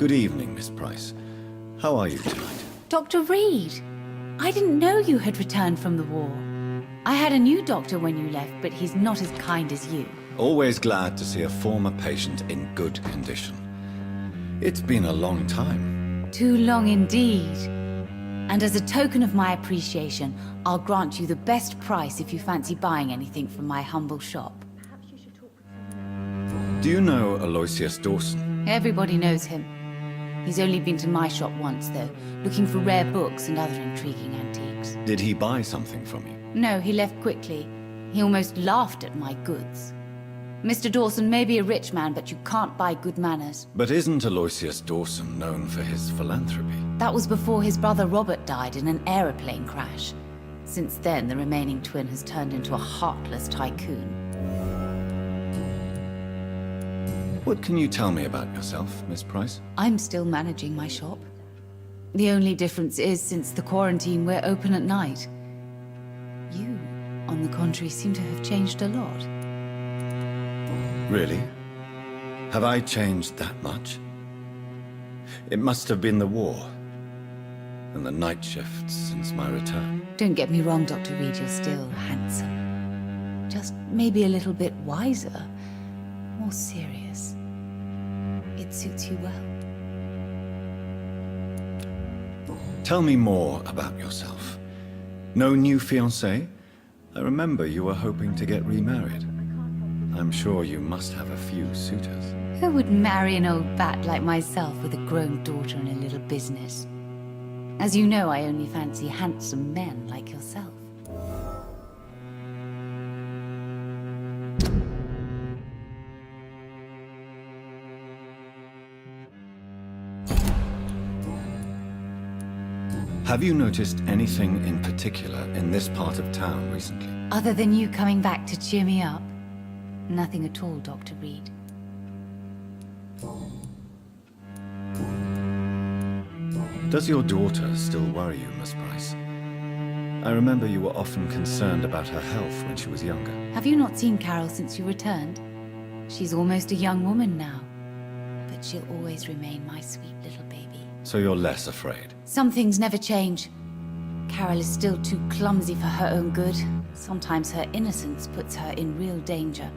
Good evening, Miss Price. How are you tonight? Dr. Reid! I didn't know you had returned from the war. I had a new doctor when you left, but he's not as kind as you. Always glad to see a former patient in good condition. It's been a long time. Too long indeed. And as a token of my appreciation, I'll grant you the best price if you fancy buying anything from my humble shop. Do you know Aloisius Dawson? Everybody knows him. He's only been to my shop once, though, looking for rare books and other intriguing antiques. Did he buy something from you? No, he left quickly. He almost laughed at my goods. Mr. Dawson may be a rich man, but you can't buy good manners. But isn't Aloisius Dawson known for his philanthropy? That was before his brother Robert died in an aeroplane crash. Since then, the remaining twin has turned into a heartless tycoon. What can you tell me about yourself, Miss Price? I'm still managing my shop. The only difference is, since the quarantine, we're open at night. You, on the contrary, seem to have changed a lot. Really? Have I changed that much? It must have been the war and the night shifts since my return. Don't get me wrong, Dr. Reid, you're still handsome. Just maybe a little bit wiser, more serious. It suits you well. Tell me more about yourself. No new fiancé? I remember you were hoping to get remarried. I'm sure you must have a few suitors. Who would marry an old bat like myself with a grown daughter and a little business? As you know, I only fancy handsome men like yourself. Have you noticed anything in particular in this part of town recently? Other than you coming back to cheer me up? Nothing at all, Dr. Reid. Does your daughter still worry you, Miss Price? I remember you were often concerned about her health when she was younger. Have you not seen Carol since you returned? She's almost a young woman now. But she'll always remain my sweet little baby. So you're less afraid? Some things never change. Carol is still too clumsy for her own good. Sometimes her innocence puts her in real danger.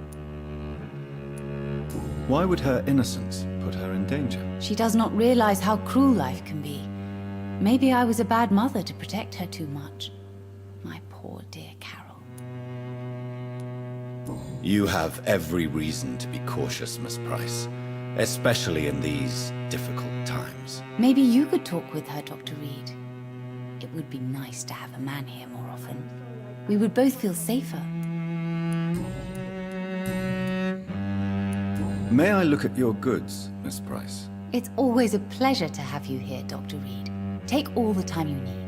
Why would her innocence put her in danger? She does not realize how cruel life can be. Maybe I was a bad mother to protect her too much. My poor dear Carol. You have every reason to be cautious, Miss Price. Especially in these difficult times. Maybe you could talk with her, Dr. Reid. It would be nice to have a man here more often. We would both feel safer. May I look at your goods, Miss Price? It's always a pleasure to have you here, Dr. Reid. Take all the time you need.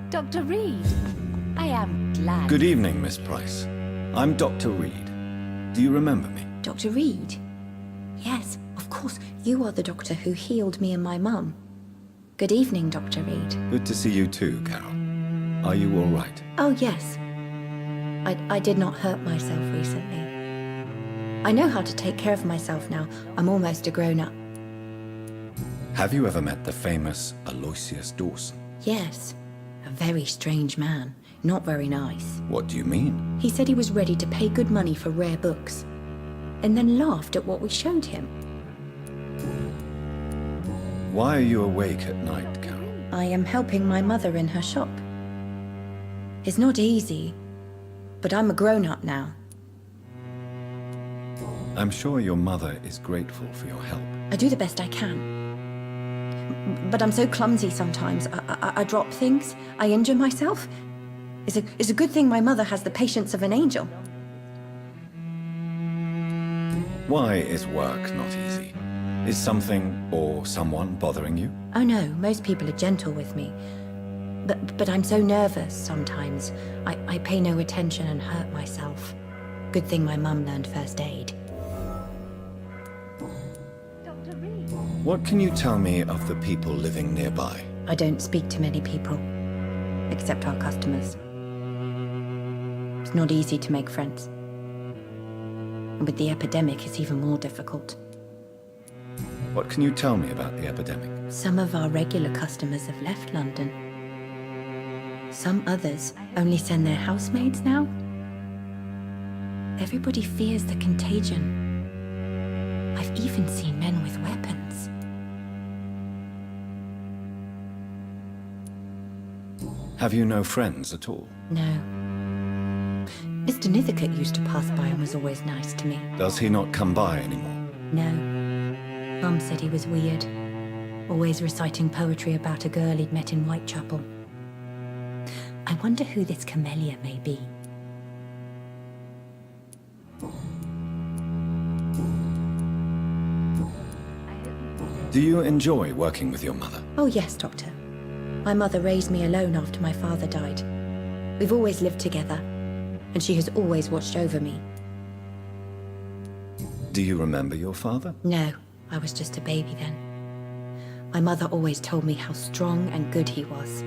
Dr. Reid, I am glad. Good evening, Miss Price. I'm Dr. Reid. Do you remember me? Dr. Reid? Yes, of course. You are the doctor who healed me and my mum. Good evening, Dr. Reid. Good to see you too, Carol. Are you all right? Oh, yes. I did not hurt myself recently. I know how to take care of myself now. I'm almost a grown-up. Have you ever met the famous Aloisius Dawson? Yes. A very strange man. Not very nice. What do you mean? He said he was ready to pay good money for rare books, and then laughed at what we showed him. Why are you awake at night, Carol? I am helping my mother in her shop. It's not easy, but I'm a grown-up now. I'm sure your mother is grateful for your help. I do the best I can. But I'm so clumsy sometimes. I drop things. I injure myself. It's a good thing my mother has the patience of an angel. Why is work not easy? Is something or someone bothering you? Oh no, most people are gentle with me. But I'm so nervous sometimes. I pay no attention and hurt myself. Good thing my mum learned first aid. Dr. Reid. What can you tell me of the people living nearby? I don't speak to many people, except our customers. It's not easy to make friends. And with the epidemic, it's even more difficult. What can you tell me about the epidemic? Some of our regular customers have left London. Some others only send their housemaids now. Everybody fears the contagion. I've even seen men with weapons. Have you no friends at all? No. Mr. Nithercote used to pass by and was always nice to me. Does he not come by anymore? No. Mum said he was weird. Always reciting poetry about a girl he'd met in Whitechapel. I wonder who this camellia may be. Do you enjoy working with your mother? Oh yes, Doctor. My mother raised me alone after my father died. We've always lived together, and she has always watched over me. Do you remember your father? No, I was just a baby then. My mother always told me how strong and good he was.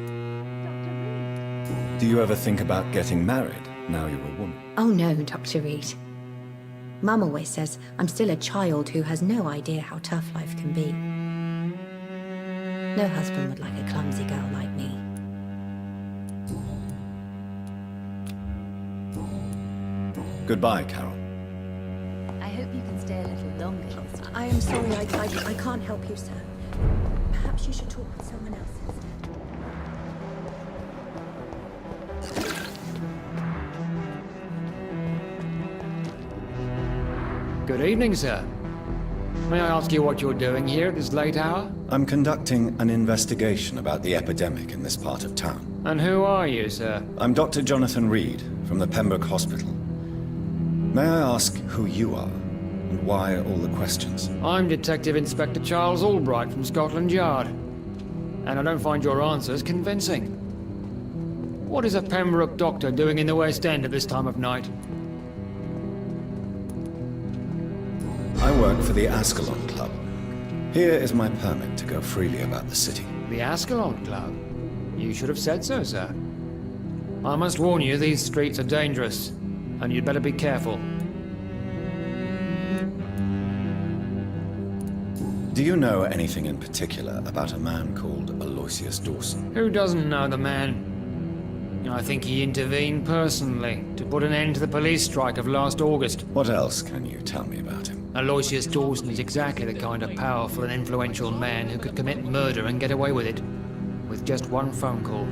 Do you ever think about getting married now you're a woman? Oh no, Dr. Reid. Mum always says I'm still a child who has no idea how tough life can be. No husband would like a clumsy girl like me. Goodbye, Carol. I hope you can stay a little longer this time. I am sorry, I can't help you, sir. Perhaps you should talk with someone else instead. Good evening, sir. May I ask you what you're doing here at this late hour? I'm conducting an investigation about the epidemic in this part of town. And who are you, sir? I'm Dr. Jonathan Reid from the Pembroke Hospital. May I ask who you are and why all the questions? I'm Detective Inspector Charles Albright from Scotland Yard. And I don't find your answers convincing. What is a Pembroke doctor doing in the West End at this time of night? I work for the Ascalon Club. Here is my permit to go freely about the city. The Ascalon Club? You should have said so, sir. I must warn you, these streets are dangerous, and you'd better be careful. Do you know anything in particular about a man called Aloisius Dawson? Who doesn't know the man? I think he intervened personally to put an end to the police strike of last August. What else can you tell me about him? Aloisius Dawson is exactly the kind of powerful and influential man who could commit murder and get away with it, with just one phone call.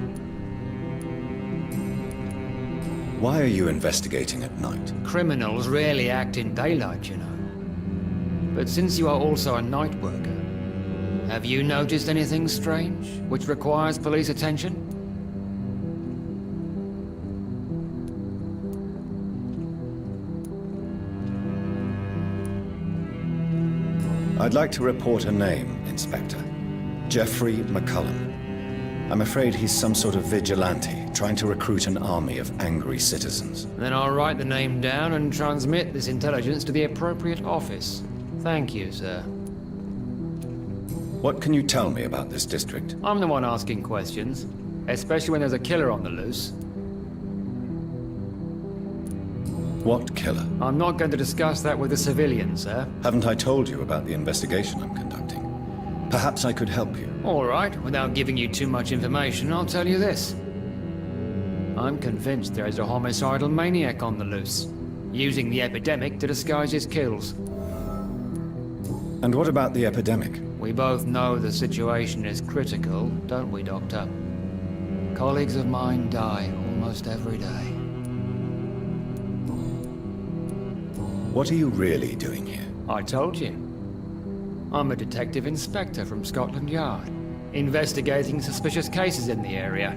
Why are you investigating at night? Criminals rarely act in daylight, you know. But since you are also a night worker, have you noticed anything strange which requires police attention? I'd like to report a name, Inspector. Geoffrey McCullum. I'm afraid he's some sort of vigilante, trying to recruit an army of angry citizens. Then I'll write the name down and transmit this intelligence to the appropriate office. Thank you, sir. What can you tell me about this district? I'm the one asking questions, especially when there's a killer on the loose. What killer? I'm not going to discuss that with the civilians, sir. Haven't I told you about the investigation I'm conducting? Perhaps I could help you. All right, without giving you too much information, I'll tell you this. I'm convinced there is a homicidal maniac on the loose, using the epidemic to disguise his kills. And what about the epidemic? We both know the situation is critical, don't we, Doctor? Colleagues of mine die almost every day. What are you really doing here? I told you. I'm a detective inspector from Scotland Yard, investigating suspicious cases in the area.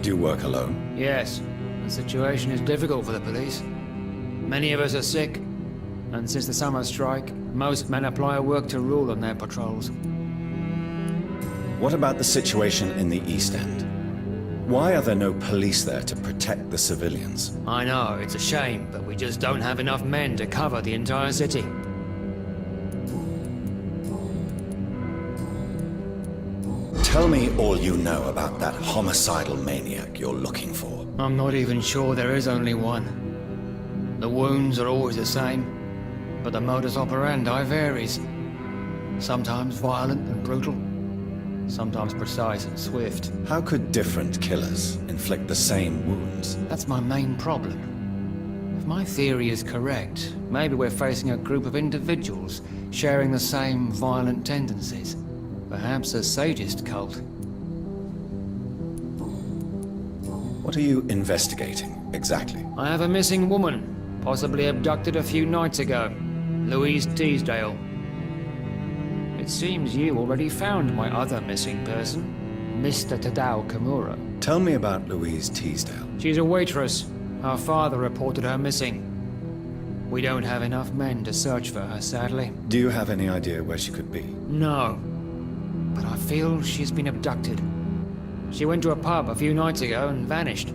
Do you work alone? Yes, the situation is difficult for the police. Many of us are sick, And since the summer strike, most men apply a work to rule on their patrols. What about the situation in the East End? Why are there no police there to protect the civilians? I know, it's a shame, but we just don't have enough men to cover the entire city. Tell me all you know about that homicidal maniac you're looking for. I'm not even sure there is only one. The wounds are always the same, but the modus operandi varies. Sometimes violent and brutal, sometimes precise and swift. How could different killers inflict the same wounds? That's my main problem. If my theory is correct, maybe we're facing a group of individuals sharing the same violent tendencies. Perhaps a sadist cult. What are you investigating, exactly? I have a missing woman, possibly abducted a few nights ago. Louise Teasdale. It seems you already found my other missing person, Mr. Tadao Kimura. Tell me about Louise Teasdale. She's a waitress. Her father reported her missing. We don't have enough men to search for her, sadly. Do you have any idea where she could be? No. But I feel she's been abducted. She went to a pub a few nights ago and vanished.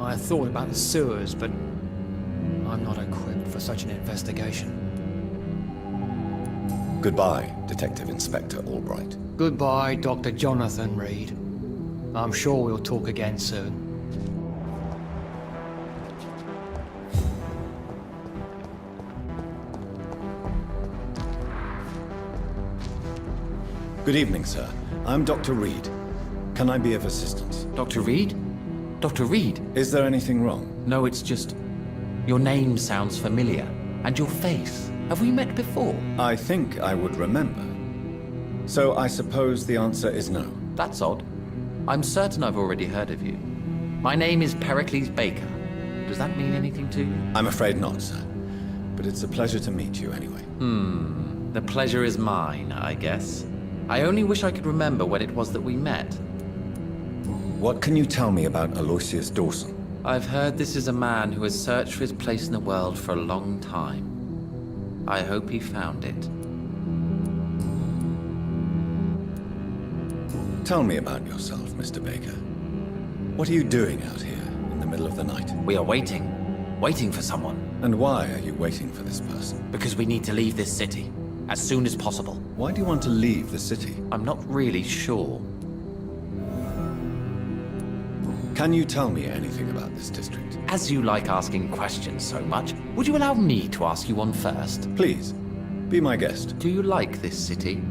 I thought about the sewers, but I'm not equipped for such an investigation. Goodbye, Detective Inspector Albright. Goodbye, Dr. Jonathan Reid. I'm sure we'll talk again soon. Good evening, sir. I'm Dr. Reid. Can I be of assistance? Dr. Reid? Dr. Reid? Is there anything wrong? No, it's just... Your name sounds familiar. And your face. Have we met before? I think I would remember. So I suppose the answer is no. That's odd. I'm certain I've already heard of you. My name is Pericles Baker. Does that mean anything to you? I'm afraid not, sir. But it's a pleasure to meet you anyway. The pleasure is mine, I guess. I only wish I could remember when it was that we met. What can you tell me about Aloisius Dawson? I've heard this is a man who has searched for his place in the world for a long time. I hope he found it. Tell me about yourself, Mr. Baker. What are you doing out here in the middle of the night? We are waiting. Waiting for someone. And why are you waiting for this person? Because we need to leave this city. As soon as possible. Why do you want to leave the city? I'm not really sure. Can you tell me anything about this district? As you like asking questions so much, would you allow me to ask you one first? Please, be my guest. Do you like this city?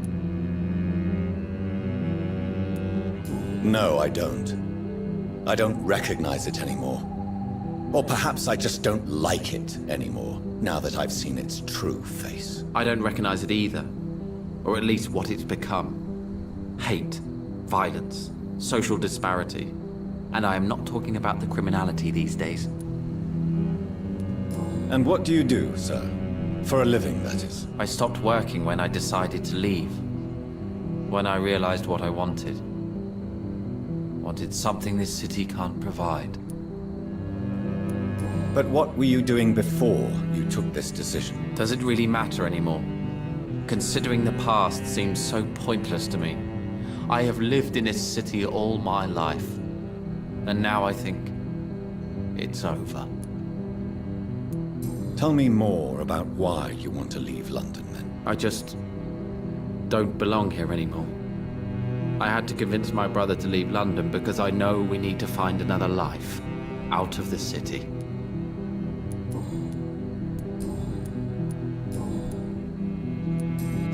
No, I don't. I don't recognize it anymore. Or perhaps I just don't like it anymore, now that I've seen its true face. I don't recognize it either. Or at least what it's become. Hate, violence, social disparity. And I am not talking about the criminality these days. And what do you do, sir? For a living, that is. I stopped working when I decided to leave. When I realized what I wanted. Wanted something this city can't provide. But what were you doing before you took this decision? Does it really matter anymore? Considering the past seems so pointless to me. I have lived in this city all my life. And now I think it's over. Tell me more about why you want to leave London, then. I just don't belong here anymore. I had to convince my brother to leave London because I know we need to find another life out of the city.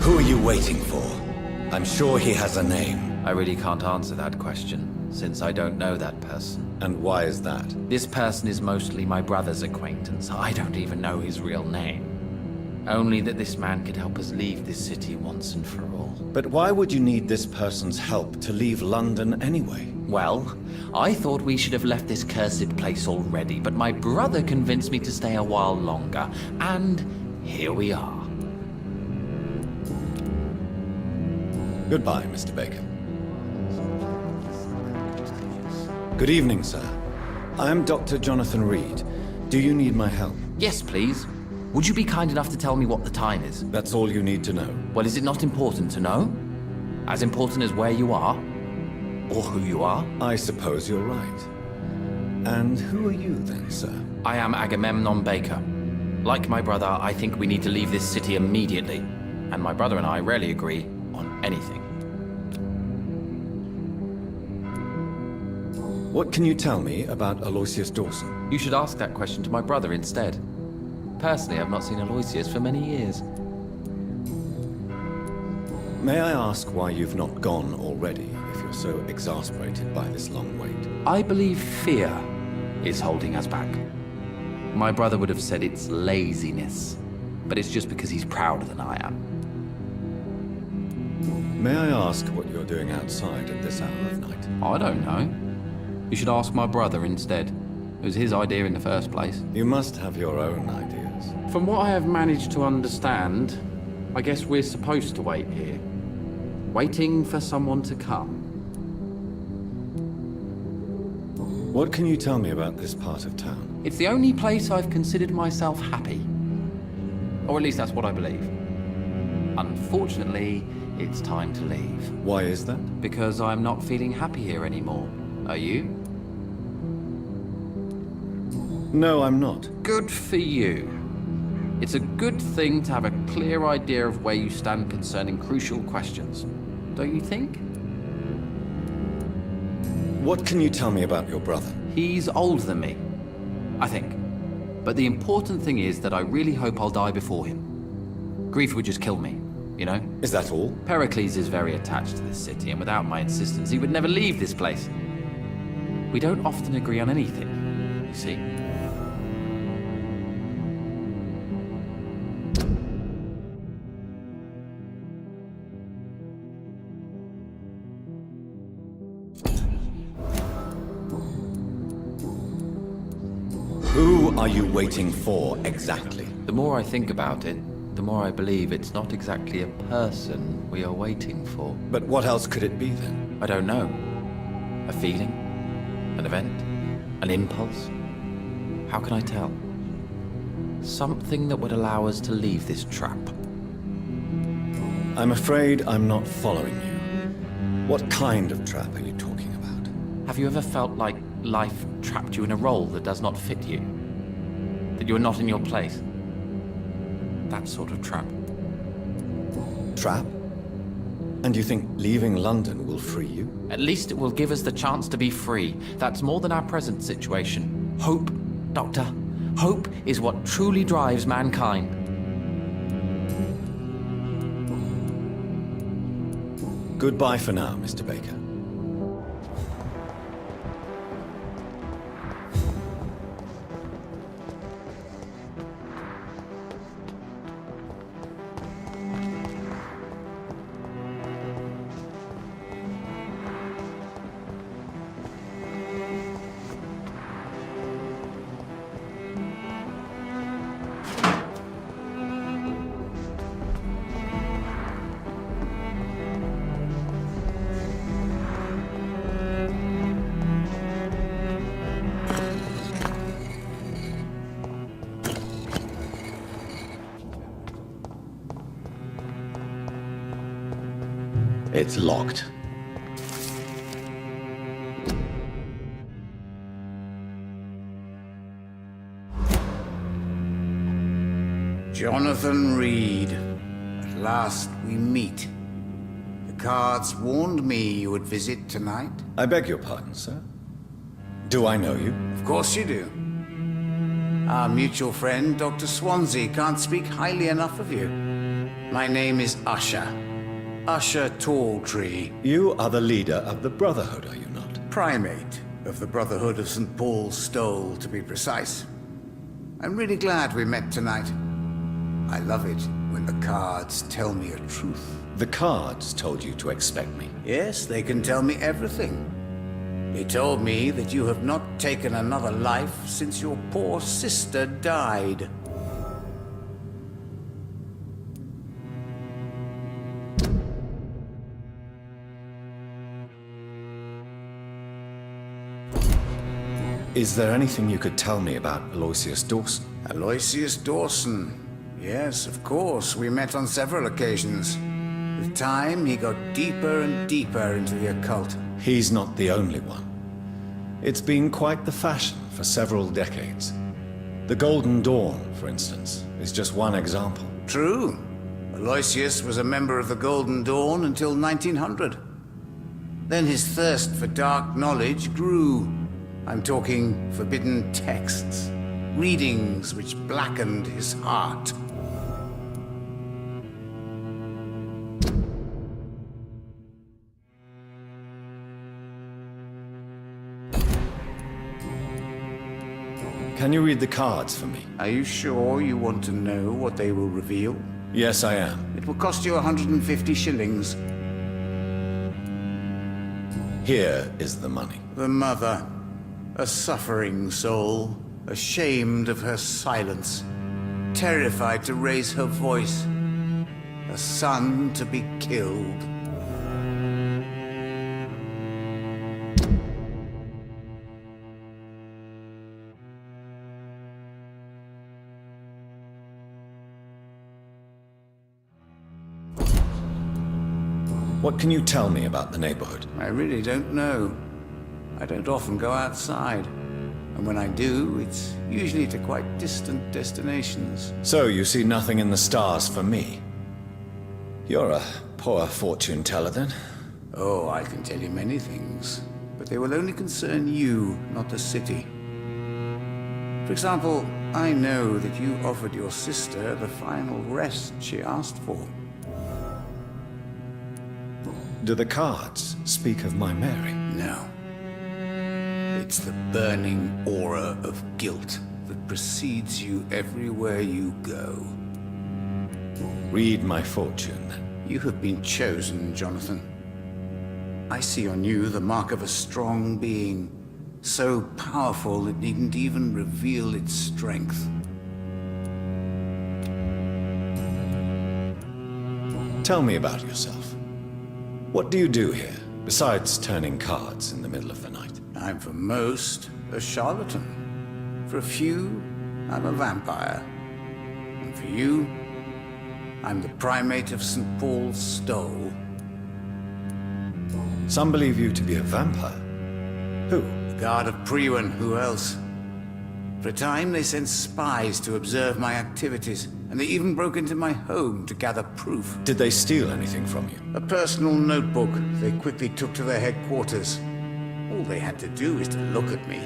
Who are you waiting for? I'm sure he has a name. I really can't answer that question, since I don't know that person. And why is that? This person is mostly my brother's acquaintance. I don't even know his real name. Only that this man could help us leave this city once and for all. But why would you need this person's help to leave London anyway? Well, I thought we should have left this cursed place already, but my brother convinced me to stay a while longer, and here we are. Goodbye, Mr. Baker. Good evening, sir. I am Dr. Jonathan Reid. Do you need my help? Yes, please. Would you be kind enough to tell me what the time is? That's all you need to know. Well, is it not important to know? As important as where you are? Or who you are? I suppose you're right. And who are you then, sir? I am Agamemnon Baker. Like my brother, I think we need to leave this city immediately. And my brother and I rarely agree on anything. What can you tell me about Aloisius Dawson? You should ask that question to my brother instead. Personally, I've not seen Aloisius for many years. May I ask why you've not gone already, if you're so exasperated by this long wait? I believe fear is holding us back. My brother would have said it's laziness, but it's just because he's prouder than I am. May I ask what you're doing outside at this hour of night? I don't know. You should ask my brother instead. It was his idea in the first place. You must have your own ideas. From what I have managed to understand, I guess we're supposed to wait here. Waiting for someone to come. What can you tell me about this part of town? It's the only place I've considered myself happy. Or at least that's what I believe. Unfortunately, it's time to leave. Why is that? Because I'm not feeling happy here anymore. Are you? No, I'm not. Good for you. It's a good thing to have a clear idea of where you stand concerning crucial questions. Don't you think? What can you tell me about your brother? He's older than me, I think. But the important thing is that I really hope I'll die before him. Grief would just kill me, you know? Is that all? Pericles is very attached to this city, and without my insistence, he would never leave this place. We don't often agree on anything, you see. Who are you waiting for, exactly? The more I think about it, the more I believe it's not exactly a person we are waiting for. But what else could it be, then? I don't know. A feeling? An event? An impulse? How can I tell? Something that would allow us to leave this trap. I'm afraid I'm not following you. What kind of trap are you talking about? Have you ever felt like life trapped you in a role that does not fit you? That you are not in your place? That sort of trap. Trap? And you think leaving London will free you? At least it will give us the chance to be free. That's more than our present situation. Hope, Doctor. Hope is what truly drives mankind. Goodbye for now, Mr. Baker. It's locked. Jonathan Reid. At last we meet. The cards warned me you would visit tonight. I beg your pardon, sir. Do I know you? Of course you do. Our mutual friend, Dr. Swansea, can't speak highly enough of you. My name is Usher. Usher Talltree. You are the leader of the Brotherhood, are you not? Primate of the Brotherhood of St. Paul's Stole, to be precise. I'm really glad we met tonight. I love it when the cards tell me a truth. The cards told you to expect me. Yes, they can tell me everything. They told me that you have not taken another life since your poor sister died. Is there anything you could tell me about Aloisius Dawson? Aloisius Dawson. Yes, of course. We met on several occasions. With time, he got deeper and deeper into the occult. He's not the only one. It's been quite the fashion for several decades. The Golden Dawn, for instance, is just one example. True. Aloisius was a member of the Golden Dawn until 1900. Then his thirst for dark knowledge grew. I'm talking forbidden texts, readings which blackened his heart. Can you read the cards for me? Are you sure you want to know what they will reveal? Yes, I am. It will cost you 150 shillings. Here is the money. The mother, a suffering soul, ashamed of her silence, terrified to raise her voice, a son to be killed. What can you tell me about the neighborhood? I really don't know. I don't often go outside. And when I do, it's usually to quite distant destinations. So you see nothing in the stars for me? You're a poor fortune teller, then? Oh, I can tell you many things, but they will only concern you, not the city. For example, I know that you offered your sister the final rest she asked for. Do the cards speak of my Mary? No. It's the burning aura of guilt that precedes you everywhere you go. Read my fortune, then. You have been chosen, Jonathan. I see on you the mark of a strong being, so powerful it needn't even reveal its strength. Tell me about yourself. What do you do here, besides turning cards in the middle of the night? I'm for most a charlatan. For a few, I'm a vampire. And for you, I'm the primate of St. Paul's Stole. Some believe you to be a vampire. Who? The Guard of Priwen, who else? For a time, they sent spies to observe my activities, and they even broke into my home to gather proof. Did they steal anything from you? A personal notebook they quickly took to their headquarters. All they had to do is to look at me.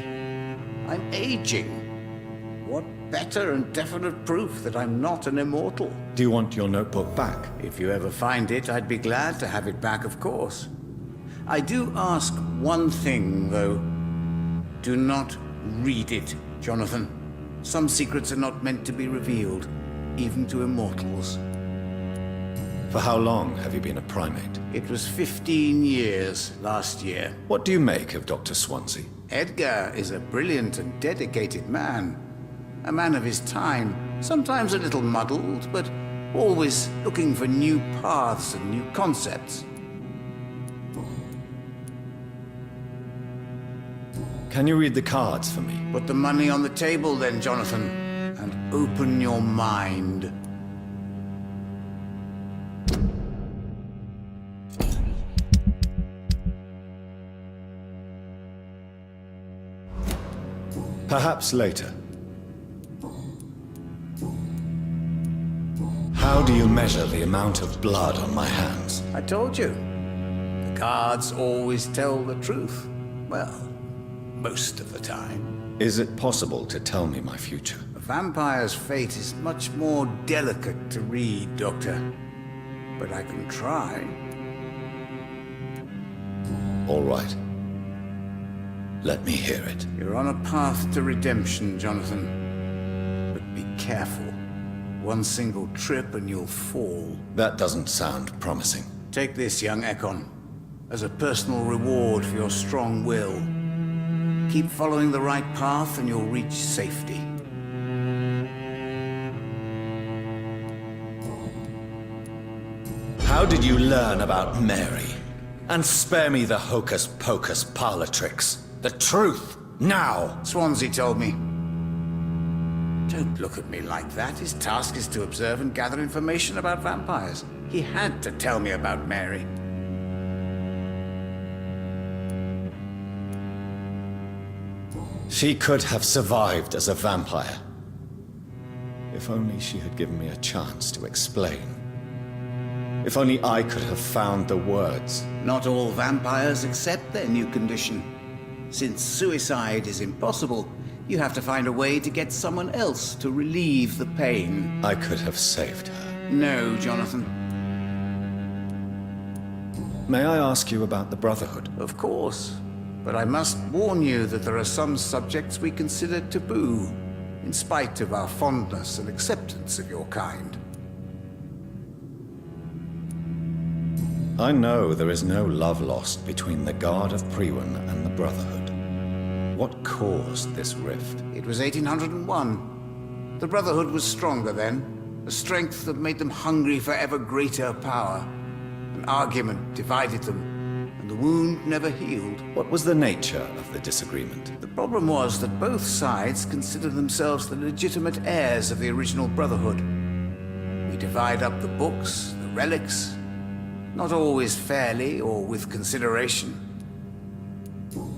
I'm aging. What better and definite proof that I'm not an immortal? Do you want your notebook back? If you ever find it, I'd be glad to have it back, of course. I do ask one thing, though. Do not read it, Jonathan. Some secrets are not meant to be revealed, even to immortals. For how long have you been a primate? It was 15 years last year. What do you make of Dr. Swansea? Edgar is a brilliant and dedicated man. A man of his time, sometimes a little muddled, but always looking for new paths and new concepts. Can you read the cards for me? Put the money on the table then, Jonathan, and open your mind. Perhaps later. How do you measure the amount of blood on my hands? I told you. The cards always tell the truth. Well, most of the time. Is it possible to tell me my future? A vampire's fate is much more delicate to read, Doctor. But I can try. All right. Let me hear it. You're on a path to redemption, Jonathan. But be careful. One single trip and you'll fall. That doesn't sound promising. Take this, young Ekon, as a personal reward for your strong will. Keep following the right path and you'll reach safety. How did you learn about Mary? And spare me the hocus-pocus parlor tricks. The truth, now! Swansea told me. Don't look at me like that. His task is to observe and gather information about vampires. He had to tell me about Mary. She could have survived as a vampire. If only she had given me a chance to explain. If only I could have found the words. Not all vampires accept their new condition. Since suicide is impossible, you have to find a way to get someone else to relieve the pain. I could have saved her. No, Jonathan. May I ask you about the Brotherhood? Of course. But I must warn you that there are some subjects we consider taboo, in spite of our fondness and acceptance of your kind. I know there is no love lost between the Guard of Priwen and the Brotherhood. What caused this rift? It was 1801. The Brotherhood was stronger then, a strength that made them hungry for ever greater power. An argument divided them, and the wound never healed. What was the nature of the disagreement? The problem was that both sides considered themselves the legitimate heirs of the original Brotherhood. We divide up the books, the relics, not always fairly or with consideration.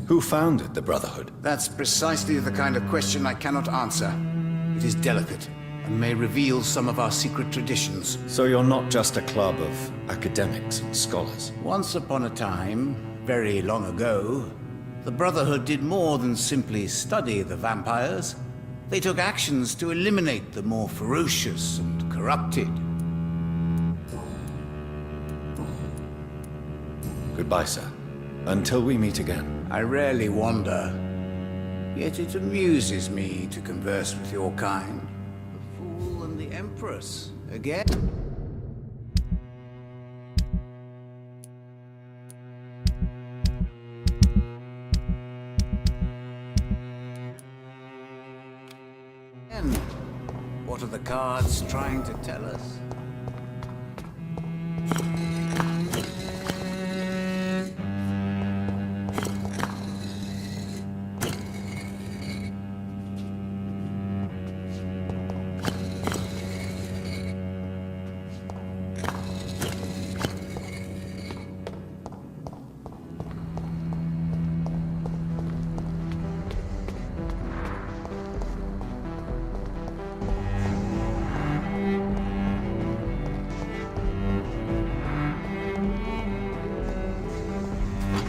Who founded the Brotherhood? That's precisely the kind of question I cannot answer. It is delicate and may reveal some of our secret traditions. So you're not just a club of academics and scholars? Once upon a time, very long ago, the Brotherhood did more than simply study the vampires. They took actions to eliminate the more ferocious and corrupted. Goodbye, sir. Until we meet again. I rarely wander, yet it amuses me to converse with your kind. The Fool and the Empress, again? And what are the cards trying to tell us?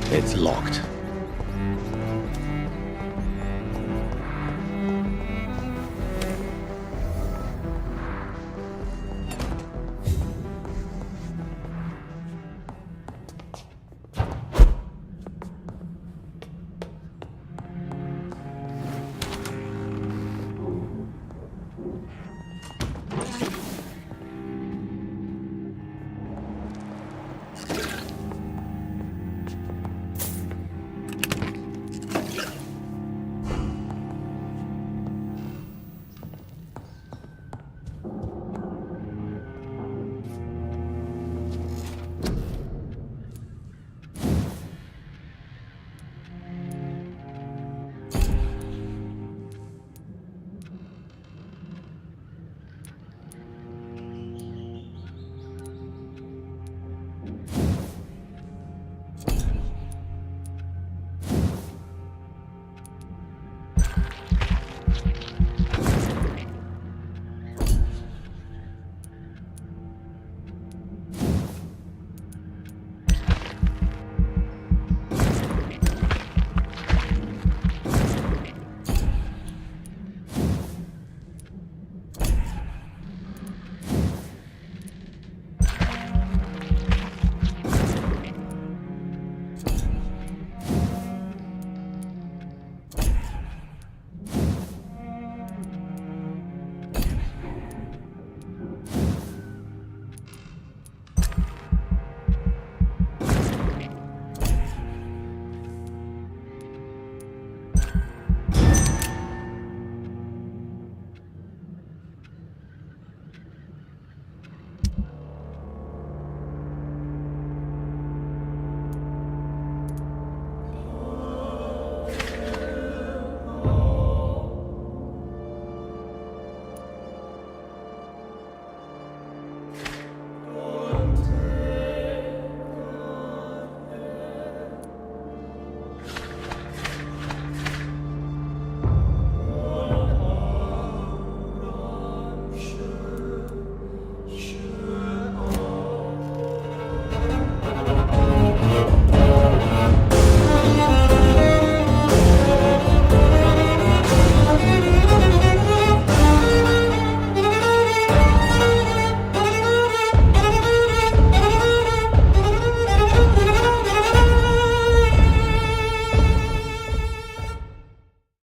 It's locked.